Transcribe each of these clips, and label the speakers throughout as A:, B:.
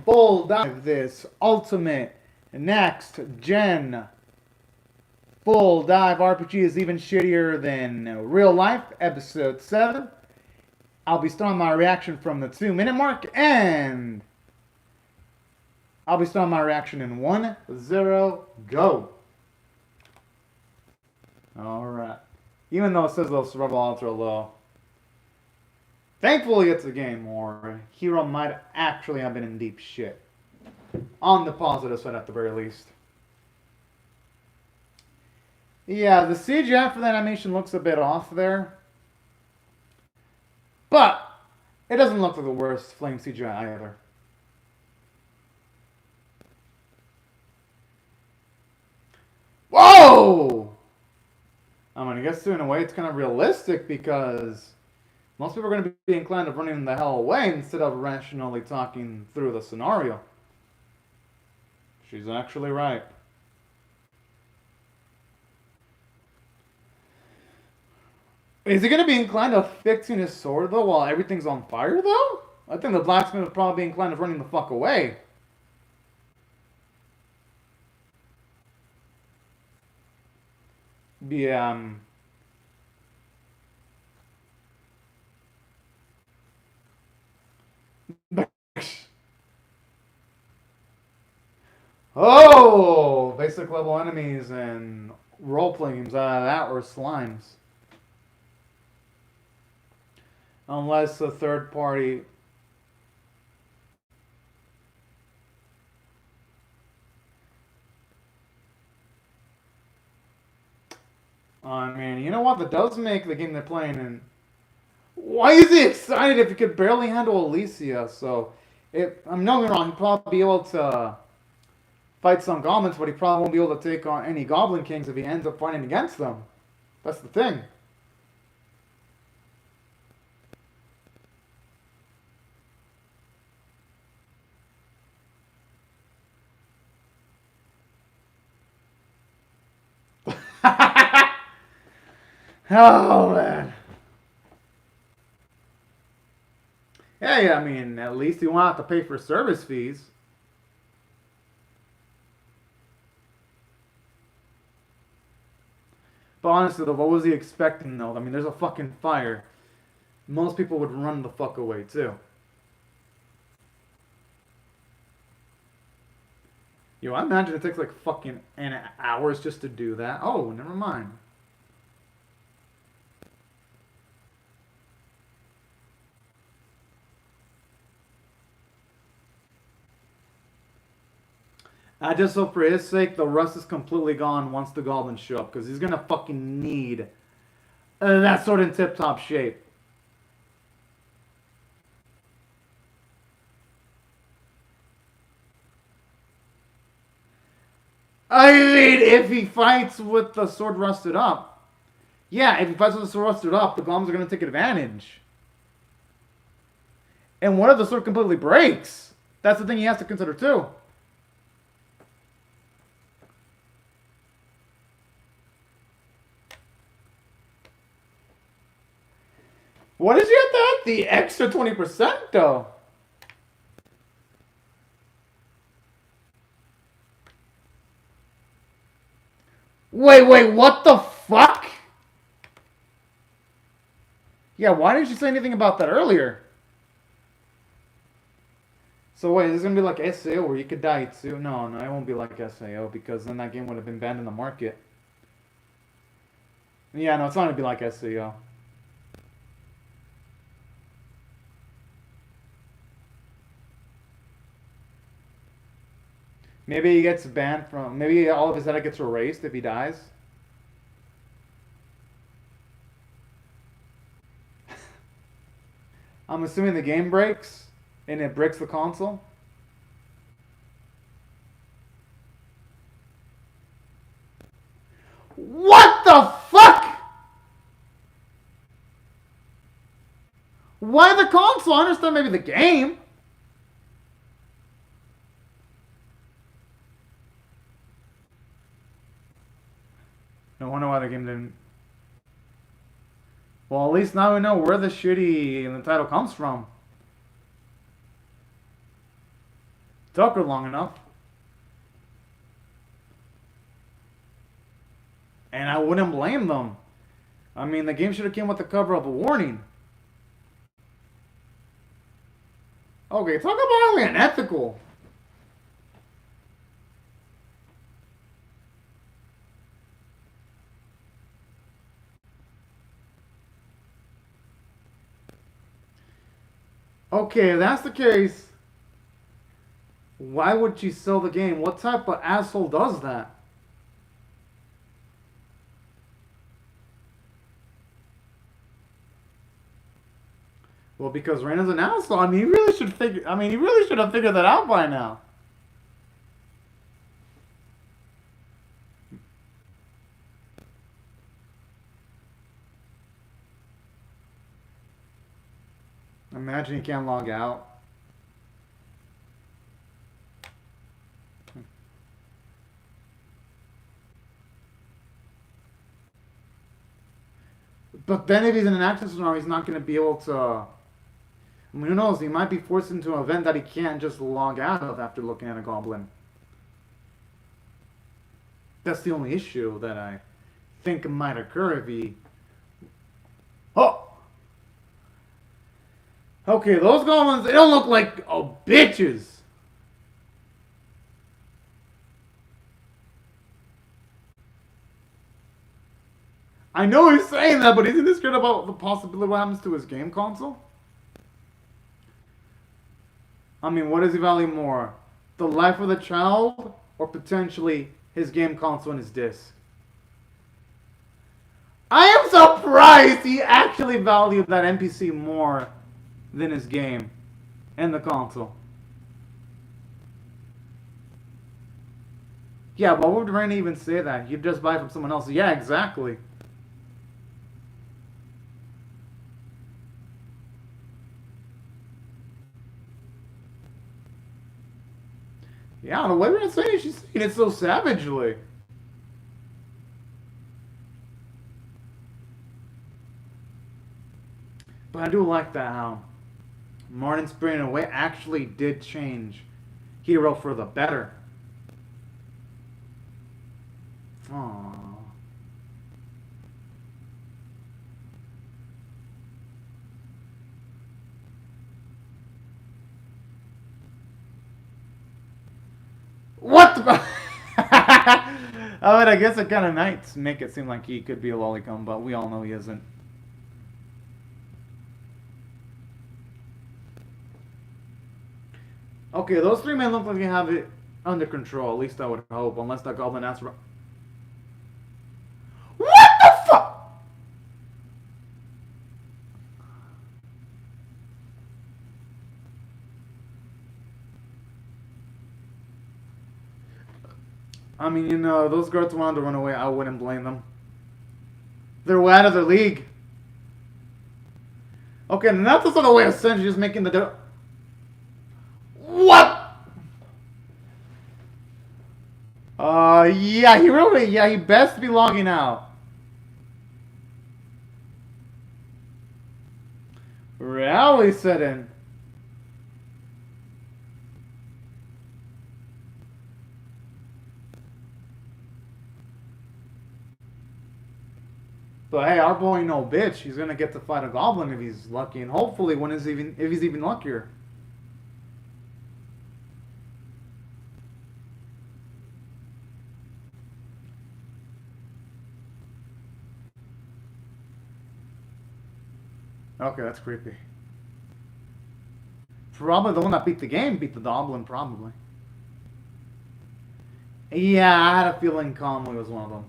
A: full dive this ultimate next gen full dive RPG is even shittier than real life, episode 7. I'll be starting my reaction from the 2-minute mark, and I'll be starting my reaction in 1, 0, go. Alright. Even though it says those survival odds are low. Thankfully it's a game, or Hero might actually have been in deep shit. On the positive side at the very least. Yeah, the CGI for that animation looks a bit off there. But it doesn't look like the worst flame CGI either. Whoa! I mean, I guess in a way it's kind of realistic because most people are going to be inclined to running the hell away instead of rationally talking through the scenario. She's actually right. Is he going to be inclined to fixing his sword, though, while everything's on fire, though? I think the blacksmith would probably be inclined to running the fuck away. Yeah. Oh! Basic level enemies and role-playing games out of that were slimes. Unless a third party... I mean, you know what? That does make the game they're playing, and why is he excited if he could barely handle Alicia? So, I'm not wrong, he'd probably be able to fight some goblins, but he probably won't be able to take on any goblin kings if he ends up fighting against them. That's the thing. Oh, man. Hey, I mean, at least he won't have to pay for service fees. But honestly, though, what was he expecting, though? I mean, there's a fucking fire. Most people would run the fuck away, too. Yo, I imagine it takes like fucking hours just to do that. Oh, never mind. I just hope for his sake the rust is completely gone once the goblins show up, because he's gonna fucking need that sword in tip-top shape. I mean, if he fights with the sword rusted up. Yeah, if he fights with the sword rusted up, the goblins are gonna take advantage. And what if the sword completely breaks? That's the thing he has to consider too. What did you have to add the extra 20% though? Wait, what the fuck? Yeah, why didn't you say anything about that earlier? So wait, is this gonna be like SAO where you could die too? No, it won't be like SAO because then that game would have been banned in the market. Yeah, no, it's not gonna be like SAO. Maybe he gets banned from... Maybe all of his data gets erased if he dies. I'm assuming the game breaks and it breaks the console. What the fuck? Why the console? I understand maybe the game. No wonder why the game didn't... Well, at least now we know where the shitty in the title comes from. Took her long enough. And I wouldn't blame them. I mean, the game should have came with the cover of a warning. Okay, talk about highly unethical. Okay, if that's the case, why would she sell the game? What type of asshole does that? Well, because Reina's an asshole. I mean, he really should figure. I mean, he really should have figured that out by now. Imagine he can't log out. But then if he's in an action scenario, he's not going to be able to... I mean, who knows? He might be forced into an event that he can't just log out of after looking at a goblin. That's the only issue that I think might occur if he... Oh! Okay, those goblins, they don't look like bitches. I know he's saying that, but isn't he scared about the possibility of what happens to his game console? I mean, what does he value more? The life of the child, or potentially his game console and his disc? I am surprised he actually valued that NPC more than his game and the console. Yeah, but what would Raina even say that? You'd just buy it from someone else. Yeah, exactly. Yeah, the way we're saying it, she's saying it so savagely. But I do like that how Martin Spring in a way actually did change Hero for the better. Aww. What the? I mean, I guess it kind of might make it seem like he could be a lolicon, but we all know he isn't. Okay, those three men look like they have it under control. At least I would hope, unless that goblin asks for... What the fuck? I mean, you know, those guards wanted to run away. I wouldn't blame them. They're way out of their league. Okay, and that's just another way of essentially just making the... What? Yeah, he best be logging out. Reality set in. But hey, our boy no bitch. He's gonna get to fight a goblin if he's lucky, and hopefully if he's even luckier. Okay, that's creepy. Probably the one that beat the game beat the goblin, probably. Yeah, I had a feeling Conway was one of them.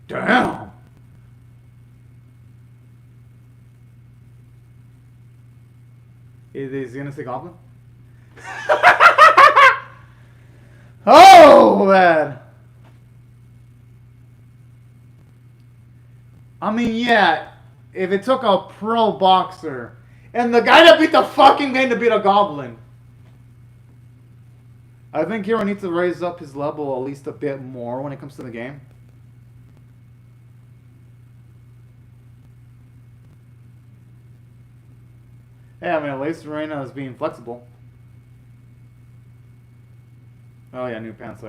A: Damn! Is he gonna say goblin? Oh, man! I mean, yeah, if it took a pro boxer and the guy that beat the fucking game to beat a goblin, I think Hero needs to raise up his level at least a bit more when it comes to the game. Yeah, I mean, at least Reina is being flexible. Oh yeah, new pants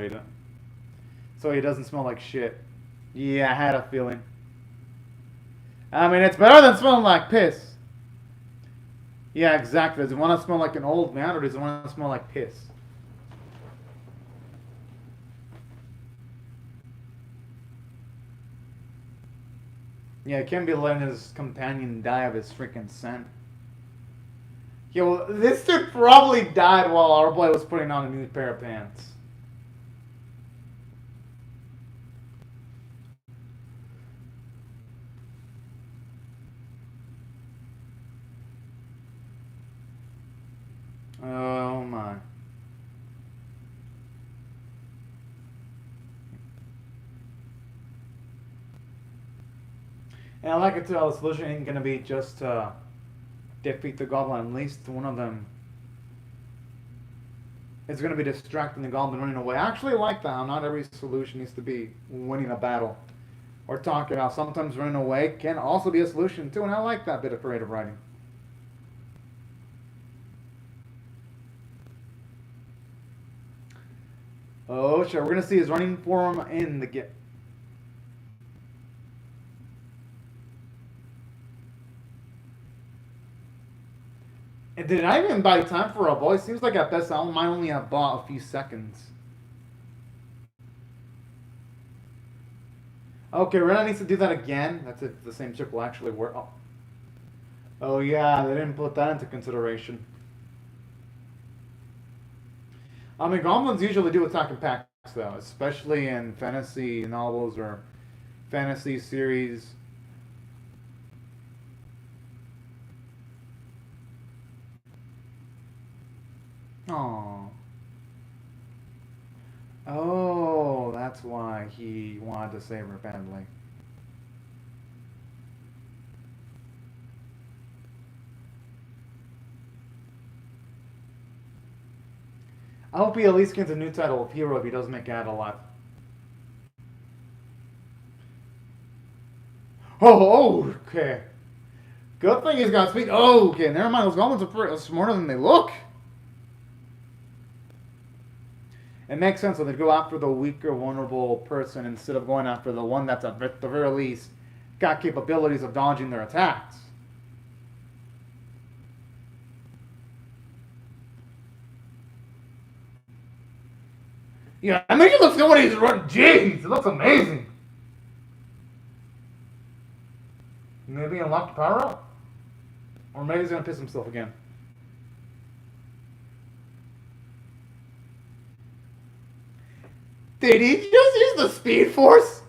A: so he doesn't smell like shit. Yeah, I had a feeling. I mean, it's better than smelling like piss. Yeah, exactly. Does he want to smell like an old man or does he want to smell like piss? Yeah, he can't be letting his companion die of his freaking scent. Yeah, well, this dude probably died while our boy was putting on a new pair of pants. Oh my. And I like it too, how the solution ain't gonna be just to defeat the goblin. At least one of them is gonna be distracting the goblin running away. I actually like that. Not every solution needs to be winning a battle. Or talking about sometimes running away can also be a solution too, and I like that bit of creative writing. Oh shit, we're gonna see his running form in the get. And did I even buy time for a boy? Seems like at best I might only have bought a few seconds. Okay, Rena needs to do that again. That's if the same trick will actually work. Oh yeah, they didn't put that into consideration. I mean, goblins usually do attack in packs, though, especially in fantasy novels or fantasy series. Oh. Oh, that's why he wanted to save her badly. I hope he at least gets a new title of hero if he does make it out alive. Oh, okay. Good thing he's got speed. Oh, okay. Never mind. Those goblins are smarter than they look. It makes sense when they go after the weaker, vulnerable person instead of going after the one that's at the very least got capabilities of dodging their attacks. Yeah, that makes it look good when he's running. Jeez, it looks amazing. Maybe unlock the power up? Or maybe he's gonna piss himself again. Did he just use the speed force?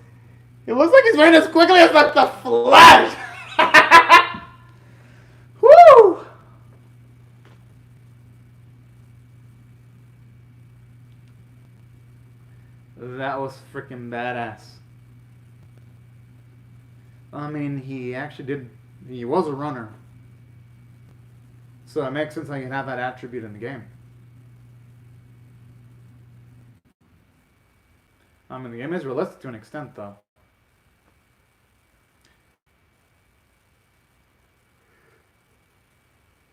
A: It looks like he's running as quickly as like the Flash. Woo! That was freaking badass. I mean, he actually did. He was a runner. So it makes sense how you can have that attribute in the game. I mean, the game is realistic to an extent, though.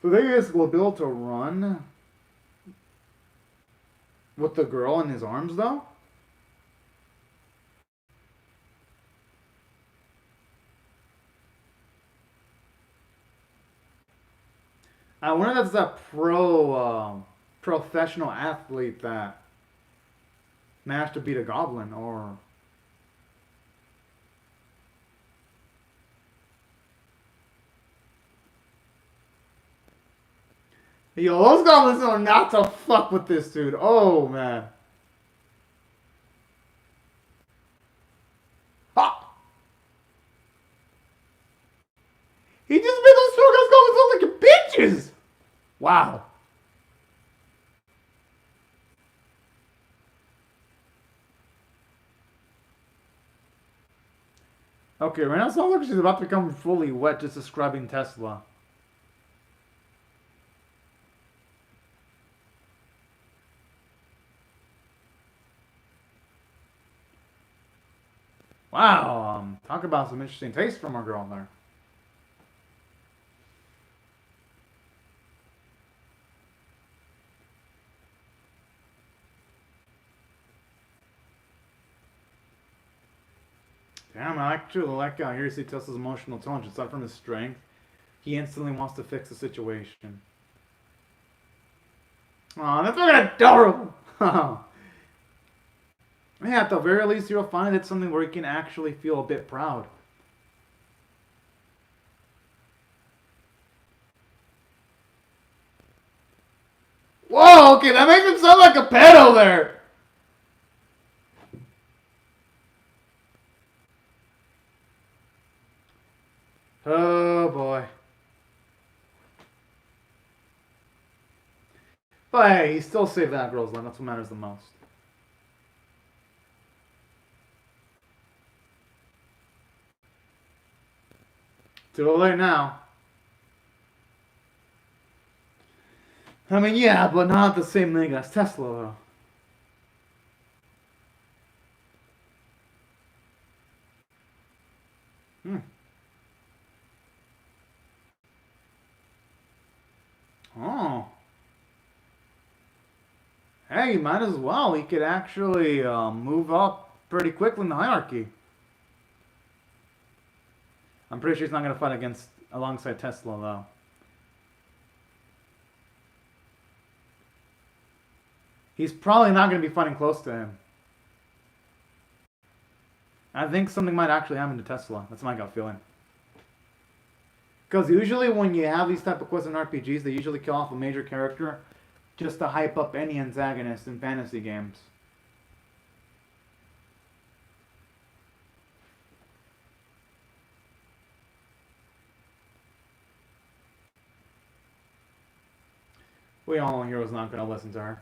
A: The thing is, will be able to run with the girl in his arms, though? I wonder if that's a professional athlete that managed to beat a goblin, or yo, those goblins know not to fuck with this dude. Oh man. Ha! He just made those strong ass goblins look like bitches. Wow. Okay, right now it sounds like she's about to become fully wet just describing Tesla. Wow, talk about some interesting taste from our girl there. Damn, I actually like how here you see Tesla's emotional tone. Aside from his strength, he instantly wants to fix the situation. Aw, that's fucking adorable! Yeah, at the very least, you'll find it's something where you can actually feel a bit proud. Whoa, okay, that makes him sound like a pedo there! Oh boy. But hey, he still saved that girl's life. That's what matters the most. Too late now. I mean, yeah, but not the same thing as Tesla, though. Hmm. Oh. Hey, you might as well. He could actually move up pretty quickly in the hierarchy. I'm pretty sure he's not going to fight alongside Tesla, though. He's probably not going to be fighting close to him. I think something might actually happen to Tesla. That's my gut feeling. Because usually when you have these type of quests in RPGs, they usually kill off a major character just to hype up any antagonist in fantasy games. We all know Hero's not going to listen to her.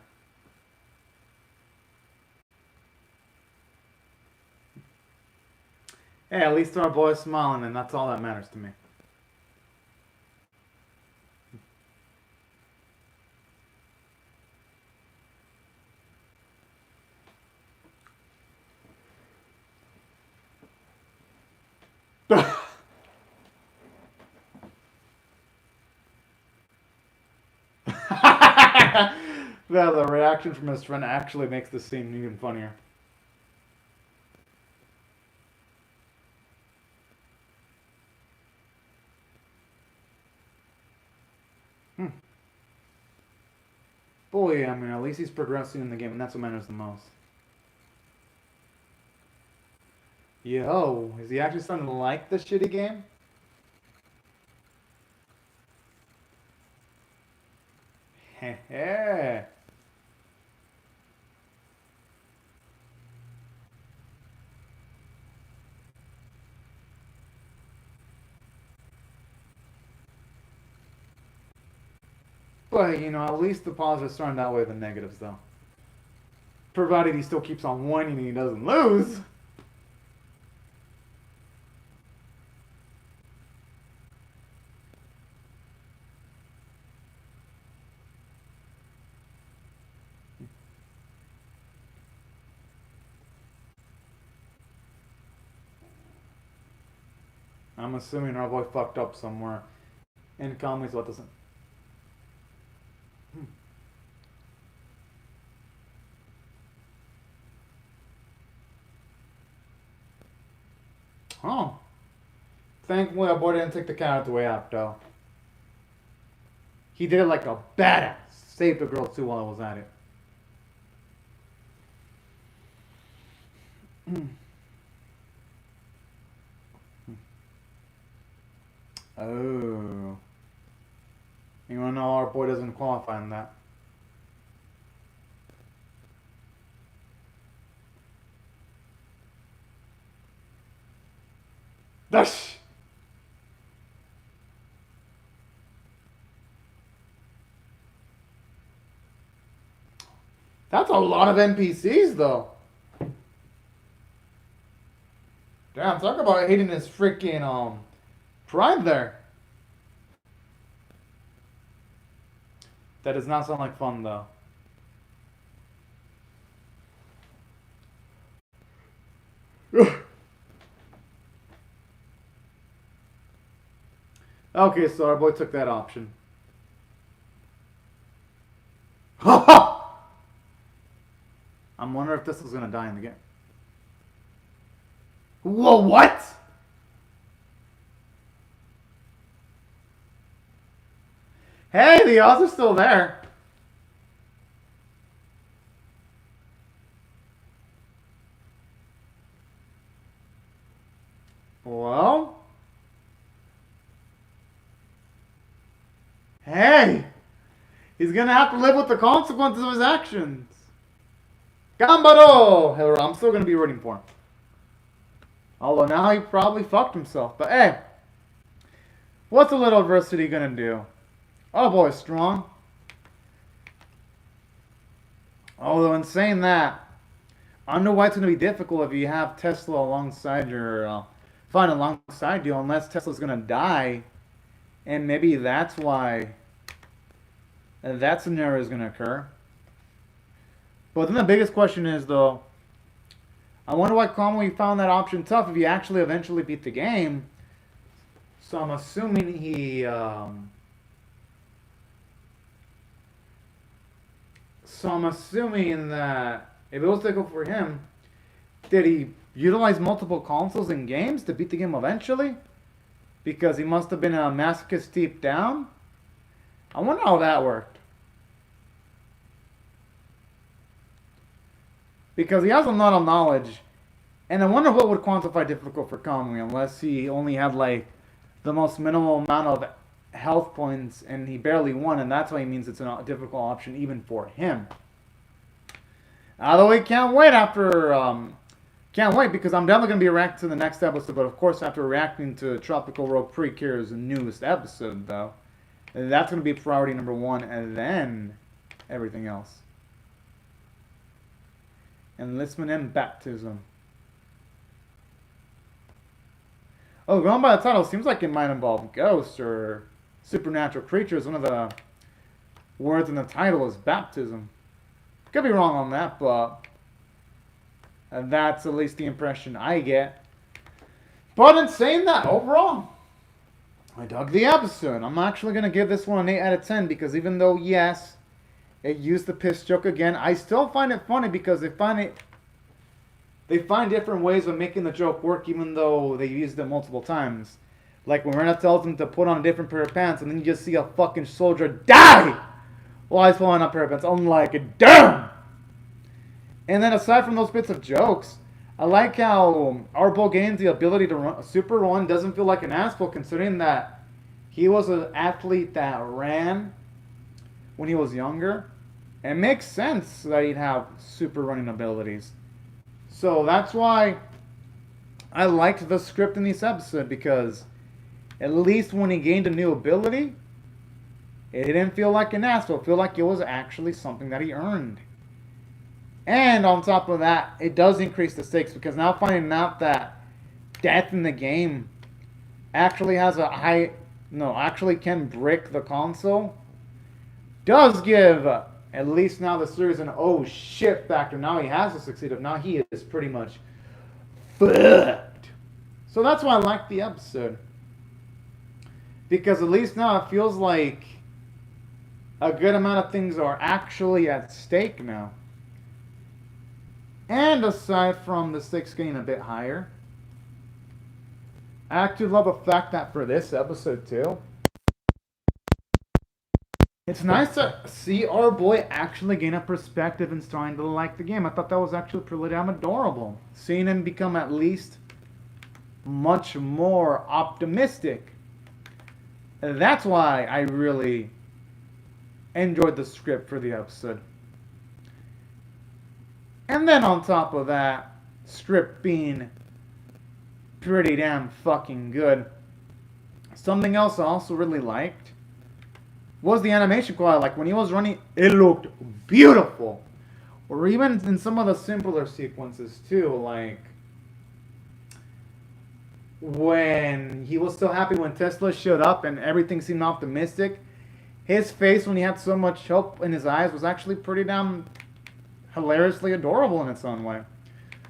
A: Hey, at least our boy's smiling, and that's all that matters to me. Yeah, the reaction from his friend actually makes this scene even funnier. Boy, I mean, at least he's progressing in the game, and that's what matters the most. Yo, is he actually starting to like the shitty game? Heh. But, you know, at least the positives starting that way than negatives, though. Provided he still keeps on winning and he doesn't lose. I'm assuming our boy fucked up somewhere. And Kami's what doesn't. Oh. Thankfully, our boy didn't take the cat the way out, though. He did it like a badass. Saved the girl, too, while I was at it. Oh. You wanna know our boy doesn't qualify in that. Dash! That's a lot of NPCs, though. Damn, talk about hitting his freaking pride there. That does not sound like fun, though. Okay, so our boy took that option. I'm wondering if this was gonna die in the game. Whoa, what? Hey, the odds are still there. Well, hey, he's gonna have to live with the consequences of his actions. Gambaro! Hey, I'm still gonna be rooting for him. Although now he probably fucked himself. But hey, what's a little adversity gonna do? Oh boy, strong. Although in saying that, I know why it's gonna be difficult if you have Tesla alongside your, fine alongside you, unless Tesla's gonna die, and maybe that's why that scenario is gonna occur. But then the biggest question is though, I wonder why Kamui found that option tough if he actually eventually beat the game. So I'm assuming that if it was difficult for him, did he utilize multiple consoles in games to beat the game eventually? Because he must have been a masochist deep down? I wonder how that worked. Because he has a lot of knowledge. And I wonder what would quantify difficult for Kamui unless he only had like the most minimal amount of health points and he barely won, and that's why he means it's a difficult option even for him. Although we can't wait because I'm definitely going to be reacting to the next episode, but of course after reacting to Tropical Rogue Precure's newest episode though, that's going to be priority number one and then everything else. Enlistment and baptism. Oh, going by the title, seems like it might involve ghosts or supernatural creatures. One of the words in the title is baptism. Could be wrong on that, but that's at least the impression I get. But in saying that, overall, I dug the episode. I'm actually going to give this one an 8 out of 10 because even though, yes, it used the piss joke again, I still find it funny because they find different ways of making the joke work even though they used it multiple times. Like when Rena tells him to put on a different pair of pants and then you just see a fucking soldier die while he's pulling on a pair of pants. I'm like, damn! And then aside from those bits of jokes, I like how Arbo gains the ability to run, super run doesn't feel like an asshole considering that he was an athlete that ran when he was younger. It makes sense that he'd have super running abilities. So that's why I liked the script in this episode because at least when he gained a new ability, it didn't feel like an asshole. It felt like it was actually something that he earned. And on top of that, it does increase the stakes because now finding out that death in the game actually has actually can break the console does give at least now the series an oh shit factor. Now he has to succeed. Now he is pretty much fucked. So that's why I like the episode. Because at least now it feels like a good amount of things are actually at stake now. And aside from the stakes getting a bit higher, I actually love the fact that for this episode too, it's nice to see our boy actually gain a perspective and starting to like the game. I thought that was actually pretty damn adorable. Seeing him become at least much more optimistic. That's why I really enjoyed the script for the episode. And then on top of that, script being pretty damn fucking good. Something else I also really liked was the animation quality. Like when he was running, it looked beautiful. Or even in some of the simpler sequences too, like when he was still happy when Tesla showed up and everything seemed optimistic. His face when he had so much hope in his eyes was actually pretty damn hilariously adorable in its own way.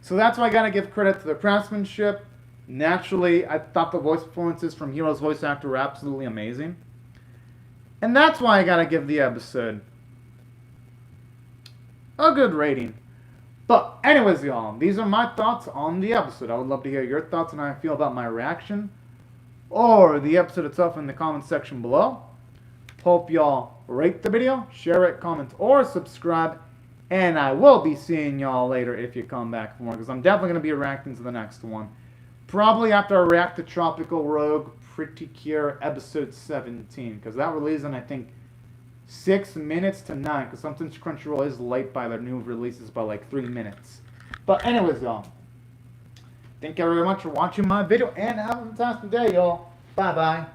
A: So that's why I gotta give credit to the craftsmanship. Naturally, I thought the voice performances from Hero's voice actor were absolutely amazing. And that's why I gotta give the episode a good rating. But anyways, y'all, these are my thoughts on the episode. I would love to hear your thoughts on how I feel about my reaction or the episode itself in the comment section below. Hope y'all rate the video, share it, comment, or subscribe. And I will be seeing y'all later if you come back for more, because I'm definitely going to be reacting to the next one. Probably after I react to Tropical Rogue Pretty Cure episode 17, because that released in, I think, 6 minutes to 9, because sometimes Crunchyroll is late by their new releases by like 3 minutes. But anyways, y'all, thank you very much for watching my video, and have a fantastic day, y'all. Bye-bye.